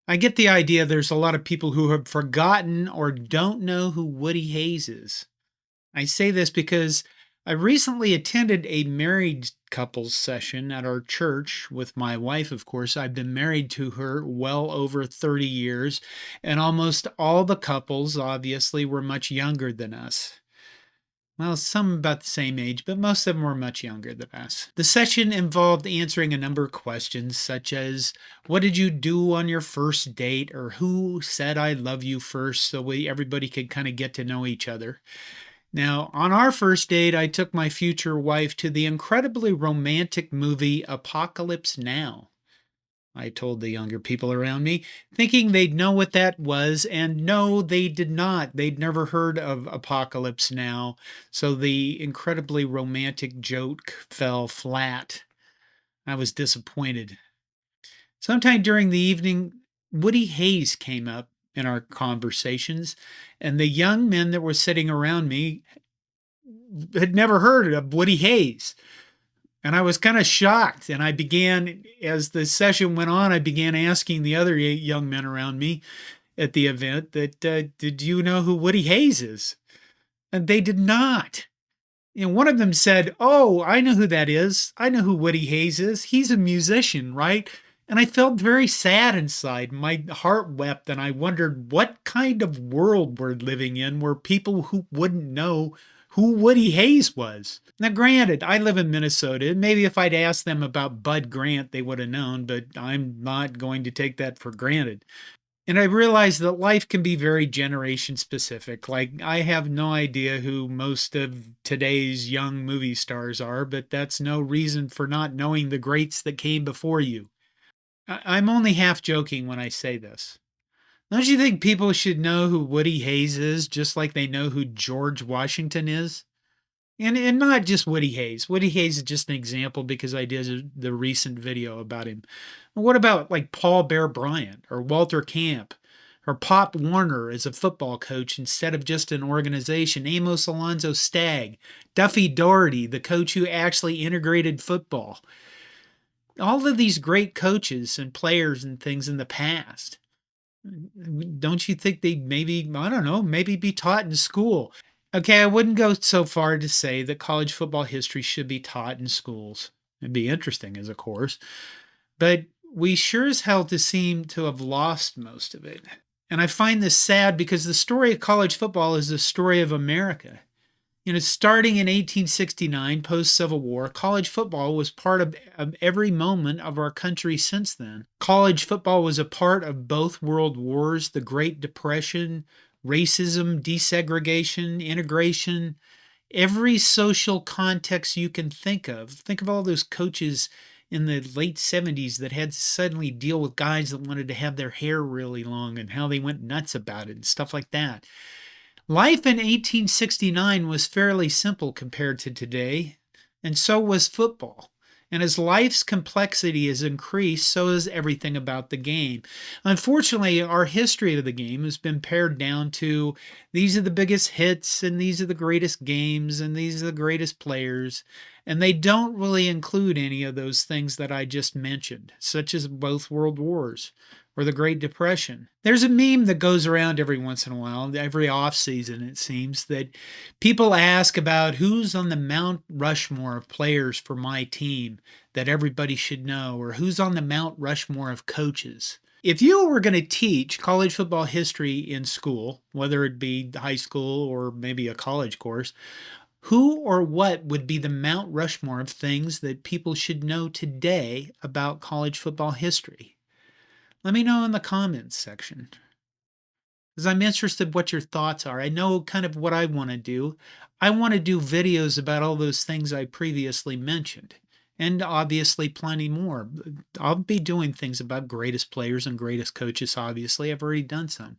I get the idea there's a lot of people who have forgotten or don't know who Woody Hayes is. I say this because I recently attended a married couples session at our church with my wife, of course. I've been married to her well over 30 years, and almost all the couples, obviously, were much younger than us. Well, some about the same age, but most of them were much younger than us. The session involved answering a number of questions, such as what did you do on your first date, or who said I love you first, so everybody could kind of get to know each other. Now, on our first date, I took my future wife to the incredibly romantic movie Apocalypse Now. I told the younger people around me, thinking they'd know what that was, and no, they did not. They'd never heard of Apocalypse Now, so the incredibly romantic joke fell flat. I was disappointed. Sometime during the evening, Woody Hayes came up in our conversations, and the young men that were sitting around me had never heard of Woody Hayes. And I was kind of shocked. And I began, as the session went on, I began asking the other young men around me at the event that, did you know who Woody Hayes is? And they did not. And one of them said, oh, I know who that is. I know who Woody Hayes is. He's a musician, right? And I felt very sad inside. My heart wept, and I wondered what kind of world we're living in where people who wouldn't know who Woody Hayes was. Now, granted, I live in Minnesota. Maybe if I'd asked them about Bud Grant, they would have known, but I'm not going to take that for granted. And I realized that life can be very generation specific. Like, I have no idea who most of today's young movie stars are, but that's no reason for not knowing the greats that came before you. I'm only half joking when I say this. Don't you think people should know who Woody Hayes is just like they know who George Washington is? And not just Woody Hayes. Woody Hayes is just an example because I did the recent video about him. What about like Paul Bear Bryant or Walter Camp or Pop Warner as a football coach instead of just an organization? Amos Alonzo Stagg, Duffy Daugherty, the coach who actually integrated football. All of these great coaches and players and things in the past. Don't you think they maybe, I don't know, maybe be taught in school? Okay, I wouldn't go so far to say that college football history should be taught in schools. It'd be interesting as a course, but we sure as hell seem to have lost most of it. And I find this sad because the story of college football is the story of America. Starting in 1869, post-Civil War, college football was part of every moment of our country since then. College football was a part of both world wars, the Great Depression, racism, desegregation, integration, every social context you can think of. Think of all those coaches in the late 70s that had to suddenly deal with guys that wanted to have their hair really long and how they went nuts about it and stuff like that. Life in 1869 was fairly simple compared to today, and so was football. And as life's complexity has increased, so has everything about the game. Unfortunately, our history of the game has been pared down to these are the biggest hits, and these are the greatest games, and these are the greatest players. And they don't really include any of those things that I just mentioned, such as both world wars or the Great Depression. There's a meme that goes around every once in a while, every off season it seems, that people ask about who's on the Mount Rushmore of players for my team that everybody should know, or who's on the Mount Rushmore of coaches. If you were going to teach college football history in school, whether it be high school or maybe a college course, who or what would be the Mount Rushmore of things that people should know today about college football history? Let me know in the comments section, because I'm interested what your thoughts are. I know kind of what I want to do. I want to do videos about all those things I previously mentioned, and obviously plenty more. I'll be doing things about greatest players and greatest coaches, obviously. I've already done some.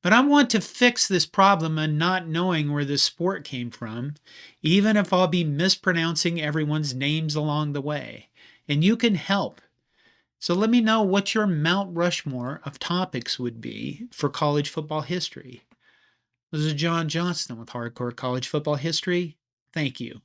But I want to fix this problem of not knowing where this sport came from, even if I'll be mispronouncing everyone's names along the way. And you can help. So let me know what your Mount Rushmore of topics would be for college football history. This is Johnston with Hardcore College Football History. Thank you.